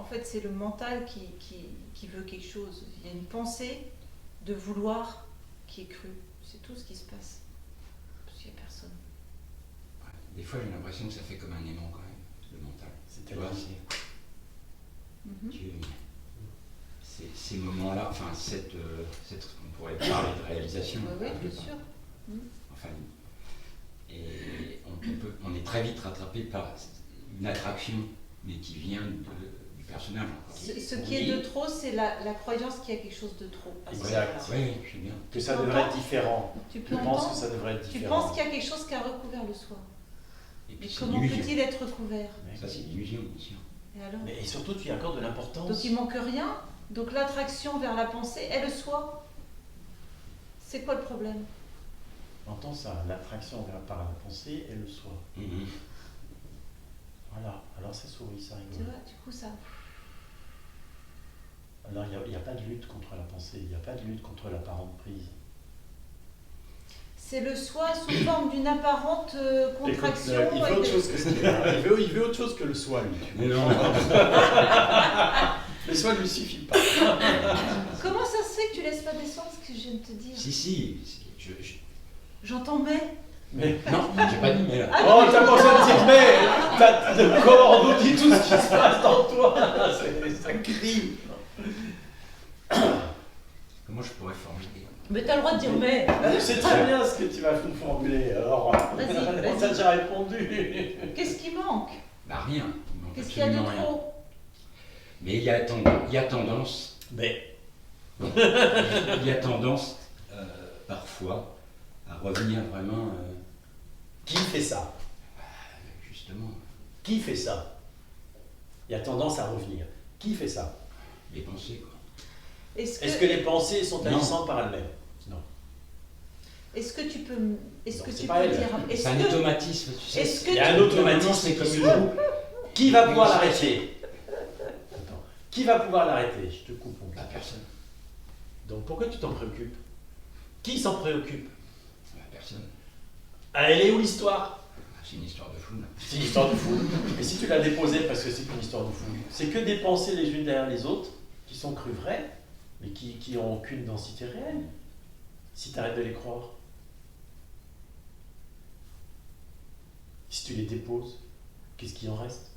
fait, c'est le mental qui veut quelque chose. Il y a une pensée de vouloir qui est crue. C'est tout ce qui se passe. Parce qu'il n'y a personne. Ouais. Des fois, j'ai l'impression que ça fait comme un aimant quand même, le mental. Tu vois, ces moments-là, enfin, on pourrait parler de réalisation. Oui, bien sûr. Enfin, et on est très vite rattrapé par une attraction, mais qui vient du personnage. Ce qui est de trop, c'est la croyance qu'il y a quelque chose de trop. Exact. Oui, je sais bien. Que ça devrait être différent. Tu Je pense que ça devrait être différent. Tu penses qu'il y a quelque chose qui a recouvert le soi. Et puis, Mais comment peut-il être recouvert? Ça, c'est l'illusion, bien sûr. Et alors? Et surtout, tu y accordes de l'importance. Donc il manque rien. Donc l'attraction vers la pensée est le soi. C'est quoi le problème? Entends ça, l'attraction par la pensée et le soi. Voilà, alors ça sourit, ça rigole. Tu vois, du coup ça... Alors il n'y a pas de lutte contre la pensée, il n'y a pas de lutte contre l'apparente prise. C'est le soi sous forme d'une apparente contraction. Écoute, il veut autre chose que ce il veut autre chose que le soi, lui. Mais non. Le soi ne lui suffit pas. Comment ça se fait que tu laisses pas descendre ce que je viens de te dire? Si, J'entends mais. Mais non, j'ai pas dit mais là. oh, t'as pensé à dire mais t'as de corps, on nous dit tout ce qui se passe dans toi. Ça crie. Comment je pourrais formuler? Mais t'as le droit de dire mais. C'est très bien ce que tu vas nous formuler. Alors, vas-y. on t'a déjà répondu. Qu'est-ce qui manque? Bah rien. Il manque Qu'est-ce qu'il y a de absolument rien. trop? Mais il y a tendance. Mais Il y a tendance parfois à revenir vraiment. qui fait ça? Justement. Qui fait ça? Il y a tendance à revenir. Qui fait ça? Les pensées, quoi. Est-ce que les pensées sont agissantes par elles-mêmes? Non. Est-ce que tu peux c'est pas elle. dire? C'est un automatisme, tu sais. Est-ce que Il y a un automatisme, c'est comme qui une se roue. Qui va pouvoir l'arrêter? Attends. Qui va pouvoir l'arrêter? Je te coupe. La personne. Donc pourquoi tu t'en préoccupes? Qui s'en préoccupe? La personne. Ah, elle est où l'histoire? C'est une histoire de fou, là. C'est une histoire de fou. Et si tu l'as déposée parce que c'est une histoire de fou, c'est que des pensées les unes derrière les autres qui sont crues vraies, mais qui n'ont aucune densité réelle. Si tu arrêtes de les croire. Si tu les déposes, qu'est-ce qui en reste?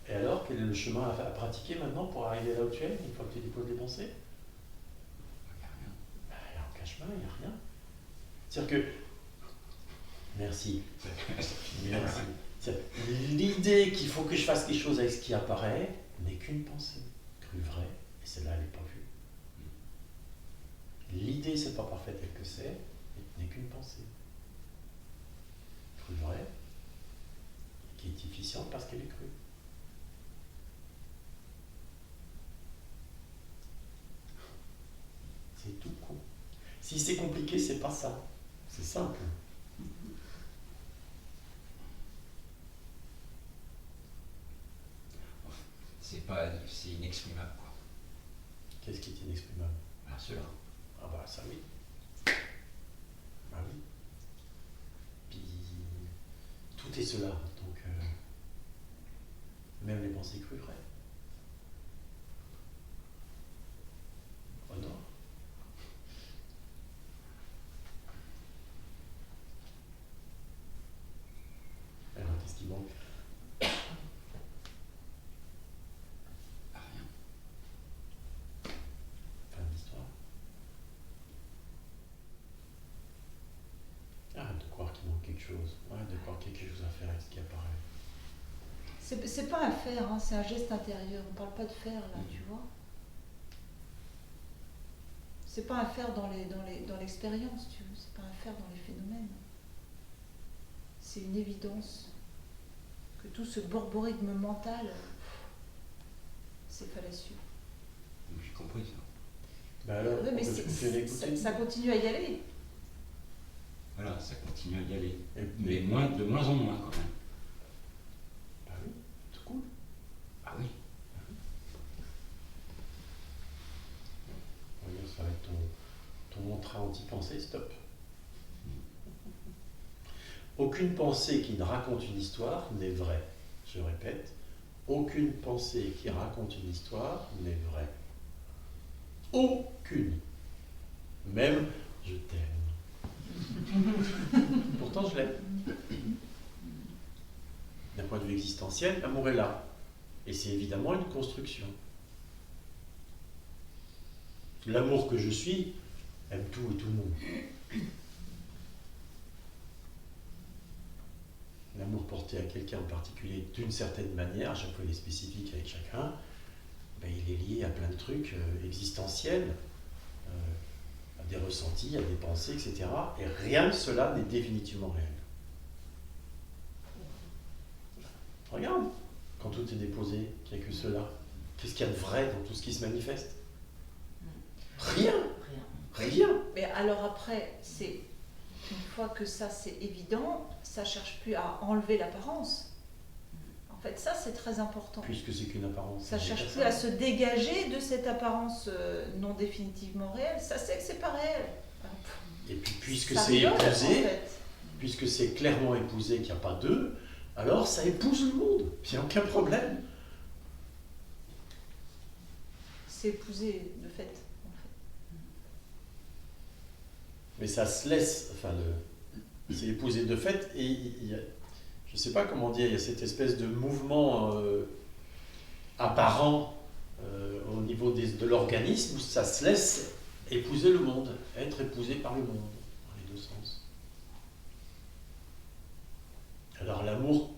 Et alors, quel est le chemin à pratiquer maintenant pour arriver là où tu es, une fois que tu déposes les pensées? Il n'y a rien. Il n'y a aucun chemin, il n'y a rien. C'est-à-dire que... Merci. Merci. L'idée qu'il faut que je fasse quelque chose avec ce qui apparaît n'est qu'une pensée, crue vraie, et celle-là, elle n'est pas vue. L'idée, c'est pas parfait telle que c'est, n'est qu'une pensée. Crue vraie, qui est efficiente parce qu'elle est crue. C'est tout con. Si c'est compliqué, c'est pas ça. C'est simple. C'est inexprimable, quoi. Qu'est-ce qui est inexprimable? Voilà, cela. Ah bah ça oui. Ah oui. Puis tout est cela, donc même les pensées crues vraies. Oh non. Alors qu'est-ce qui manque? Rien. Fin de l'histoire. Arrête de croire qu'il manque quelque chose. Arrête de croire qu'il y a quelque chose à faire avec ce qui apparaît. C'est pas un faire, hein, c'est un geste intérieur. On parle pas de faire là, tu vois. C'est pas un faire dans l'expérience, tu vois. C'est pas un faire dans les phénomènes. C'est une évidence que tout ce borborigme mental, c'est fallacieux. J'ai compris ça. Bah alors, Ouais, mais ça continue à y aller. Voilà, ça continue à y aller. Et- Mais de moins en moins, quand même. Bah oui, tout cool. Ah oui. Regarde, ça va être ton entrée anti-pensée, stop. Aucune pensée qui ne raconte une histoire n'est vraie. Je répète, aucune pensée qui raconte une histoire n'est vraie. Aucune. Même je t'aime. Pourtant je l'aime. D'un point de vue existentiel, l'amour est là. Et c'est évidemment une construction. L'amour que je suis aime tout et tout le monde. L'amour porté à quelqu'un en particulier d'une certaine manière, à chaque fois il est spécifique avec chacun, ben, il est lié à plein de trucs existentiels, à des ressentis, à des pensées, etc. Et rien de cela n'est définitivement réel. Regarde, quand tout est déposé, qu'il n'y a que cela, qu'est-ce qu'il y a de vrai dans tout ce qui se manifeste? Rien. Rien. Mais alors après, c'est une fois que ça c'est évident, ça cherche plus à enlever l'apparence. En fait, ça c'est très important. Puisque c'est qu'une apparence. Ça cherche plus à se dégager de cette apparence non définitivement réelle. Ça c'est que c'est pas réel. Et puis puisque Ça c'est rigole, épousé, en fait. puisque c'est clairement épousé qu'il n'y a pas d'eux, alors ça épouse le monde. Il n'y a aucun problème. C'est épousé de fait. Mais ça se laisse, enfin, c'est épousé de fait, et il y a, je ne sais pas comment dire, il y a cette espèce de mouvement apparent au niveau de l'organisme où ça se laisse épouser le monde, être épousé par le monde, dans les deux sens. Alors l'amour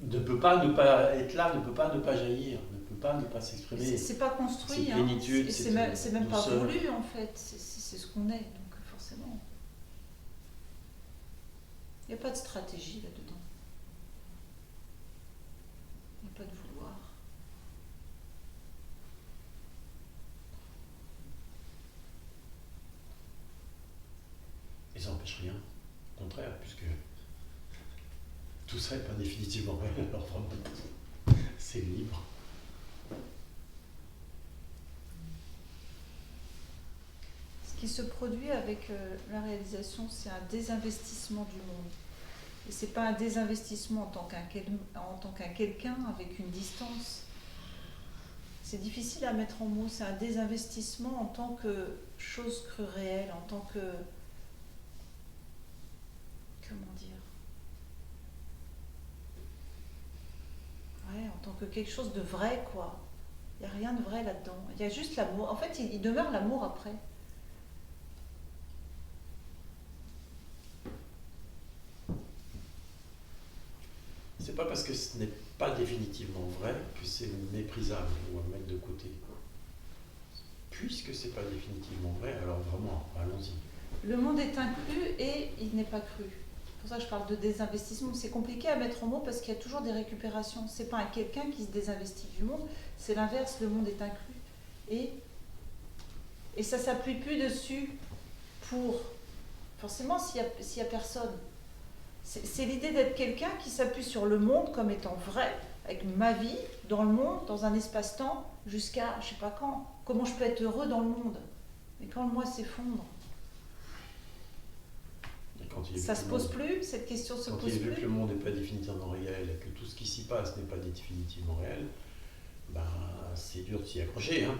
ne peut pas ne pas être là, ne peut pas ne pas jaillir, ne peut pas ne pas s'exprimer. C'est pas construit, cette hein. plénitude, C'est même pas douceur. voulu en fait, c'est ce qu'on est, donc forcément. Il n'y a pas de stratégie là-dedans. Il n'y a pas de vouloir. Et ça n'empêche rien, au contraire, puisque tout ça n'est pas définitivement réel, alors vraiment, c'est libre. Ce qui se produit avec la réalisation, c'est un désinvestissement du monde. Et ce n'est pas un désinvestissement en tant qu'un quelqu'un avec une distance. C'est difficile à mettre en mots, c'est un désinvestissement en tant que chose crue réelle, en tant que... Comment dire? Ouais, en tant que quelque chose de vrai, quoi. Il n'y a rien de vrai là-dedans. Il y a juste l'amour. En fait, il demeure l'amour après. C'est pas parce que ce n'est pas définitivement vrai que c'est méprisable ou à mettre de côté. Puisque c'est pas définitivement vrai, alors vraiment, allons-y. Le monde est inclus et il n'est pas cru. C'est pour ça que je parle de désinvestissement. C'est compliqué à mettre en mots parce qu'il y a toujours des récupérations. C'est pas un quelqu'un qui se désinvestit du monde, c'est l'inverse, le monde est inclus. Et ça s'appuie plus dessus pour... Forcément, s'il y a personne. C'est l'idée d'être quelqu'un qui s'appuie sur le monde comme étant vrai, avec ma vie, dans le monde, dans un espace-temps, jusqu'à je sais pas quand. Comment je peux être heureux dans le monde? Mais quand le moi s'effondre, ça se pose plus, cette question se Quand pose il est vu que plus. le monde n'est pas définitivement réel et que tout ce qui s'y passe n'est pas définitivement réel, ben, c'est dur de s'y accrocher. Hein.